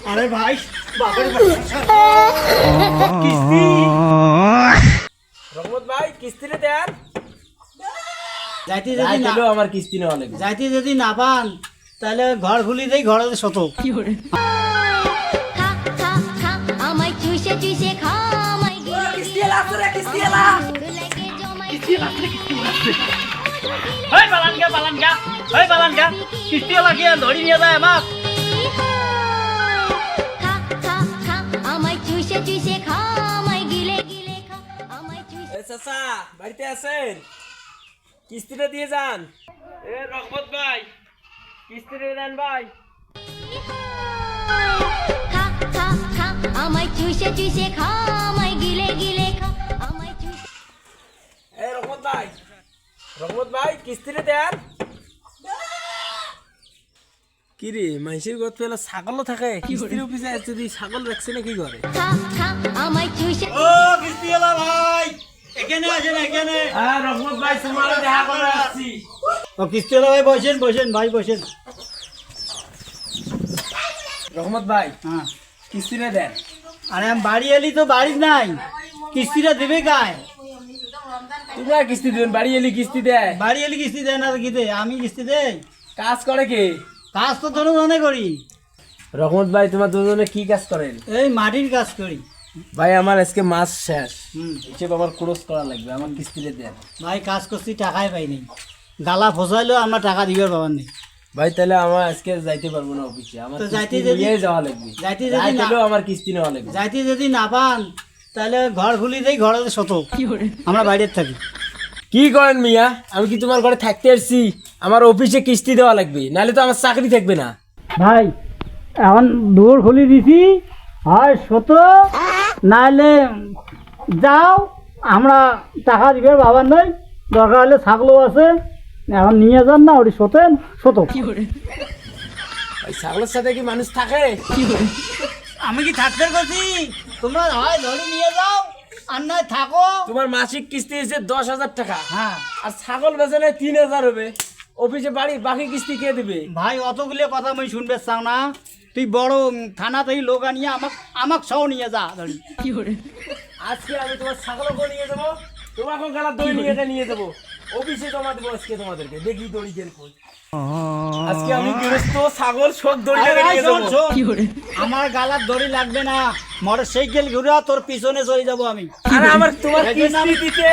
আরে ভাই বাপের কিস্তি রহমত ভাই কিস্তিতে দেন। যাইতে যদি না আমার কিস্তি নেওয়া লাগবে। যাইতে যদি না পান তাহলে ঘর খুলি দেই, ঘরে শত আমায় চুষে চুষে খা আমায় কিস্তি এলা তোরা কিস্তি এলা। কিস্তি লাগিয়ে ধরি নিয়ে যায় আমাক। আমায় চুষে চুষে খা আমায় গিলে গিলে খা আমায় চুষে এ চাচা বাড়িতে আছেন? কিস্তিটা দিয়ে যান। এ রহমত ভাই কিস্তিটা দেন ভাই। খা খা খা আমায় চুষে চুষে খা আমায় গিলে গিলে খা আমায় চুষে এ রহমত ভাই কিস্তিটা দেন। কি রে মাইসের গত পেলা ছাগলও থাকে, কিস্তির অফিসে যদি ছাগল রাখছে না কি করে? খা খা আমায় চুষে ও কিস্তি এলা ভাই, এখানে আসেন এখানে। হ্যাঁ রহমত ভাই তোমার দেখা করে আসছি। ও কিস্তি এলা ভাই বসেন বসেন ভাই বসেন। রহমত ভাই হ্যাঁ কিস্তিটা দেন। আরে আমি বাড়ি এলি তো বাড়ি নাই, কিস্তিটা দেবে কায়? তোমরা কিস্তি দেবেন, বাড়ি এলি কিস্তি দেয়। বাড়ি এলি কিস্তি দেয় না তো কি দেয়? আমি কিস্তি দেই? কাজ করে কে? কাজ তো ধরো মনে করি, রহমত ভাই তোমার দুজনে কি কাজ করেন? এই মাটির কাজ করি। ভাই আমার আজকে মাস শেষ, হুম হিসেব আমার ক্লোজ করা লাগবে, আমার কিস্তিটা দেন। ভাই কাজ করছি টাকাই পাই নাই, গালা ফসাইলেও আমরা টাকা দিবার পাবার নেই। ভাই তাহলে আমার আজকে যাইতে পারবো না অফিসে, আমার তো যাইতে যাইতে যদি- নিয়ে যাওয়া লাগবে। যাইতে যদি না- যাইতেও আমার কিস্তি নেওয়া লাগবে। যাইতে যদি না পান তাহলে ঘর খুলি দেই, ঘরে শত আমরা বাইরের থাকি। কি করেন মিয়া? আমি কি তোমার ঘরে থাকতে আসছি? আমার অফিসে কিস্তি দেওয়া লাগবে, নাহলে তো আমার চাকরি থাকবে না। ভাই এখন দৌড় খুলি দিছি, হয় শত নাহলে যাও, আমরা টাকা দিবার বাবার নই, দরকার হলে ছাগলও আছে, এখন নিয়ে যান না ওটি শতেন শত। ভাই ছাগলের সাথে কি মানুষ থাকে? আমি কি থাকতে করছি? তোমরা হয় ধরে নিয়ে যাও আর নয় থাকো। তোমার মাসিক কিস্তি হচ্ছে 10,000 টাকা, হ্যাঁ আর ছাগল বেচালে 3,000 হবে। অফিসে বাড়ি বাকি কিস্তি কে দিবে? ভাই অতগুলো কথা আমি শুনবে চাও না, তুই বড় থানা থেকে লোক আনিয়ে আমাক সহ নিয়ে যা ধরি। আজকে আমি তোমার ছাগল করে নিয়ে যাবো, তোমাকে গেলা দই নিয়ে যাবো, অফিসে জমা দেবো আজকে তোমাদেরকে। দেখি দড়ি কেন কই। আজকে আমি গৃহস্থ, ছাগল সব দড়ি আরে ভাই নিয়ে শোন, যাবো। শোন, আমার গালার দড়ি লাগবে না, মোটর সাইকেল ঘুরে তোর পিছনে চলে যাবো আমি। আরে আমার তোমার এই জন্য কিস্তি আমি- দিতে,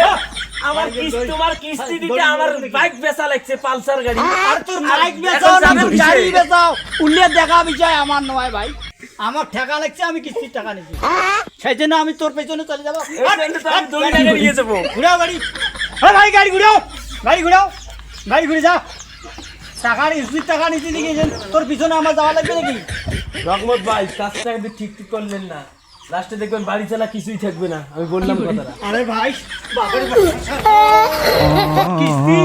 আমার কিস্তি তোমার কিস্তি দিতে আমার বাইক বেচা লাগছে, পালসার গাড়ি। আর তোর মাইক এখন বেচাও না, যাবে তোর কিসে? গাড়ি বেচাও, উল্লিয়ে দেখা বিষয় আমার নয় ভাই, আমার ঠেকা লাগছে, আমি কিস্তির টাকা নিচ্ছি, সেই জন্য আমি তোর পেছনে চলে যাবো। এই জন্য তো আমি দড়ি নিয়ে যাবো। ঘুরাও গাড়ি, ভাই গাড়ি ঘুরাও, গাড়ি ঘুরাও, গাড়ি ঘুরে যা, টাকার কিস্তির টাকা নিচ্ছি দেখি, তোর পিছনে আমার যাওয়া লাগবে নাকি? রহমত ভাই কাজটা কিন্তু ঠিক করলেন না, লাস্টে দেখবেন বাড়ি চালা কিছুই থাকবে না। আমি বললাম কথাটা। আরে ভাই বাপের কিস্তি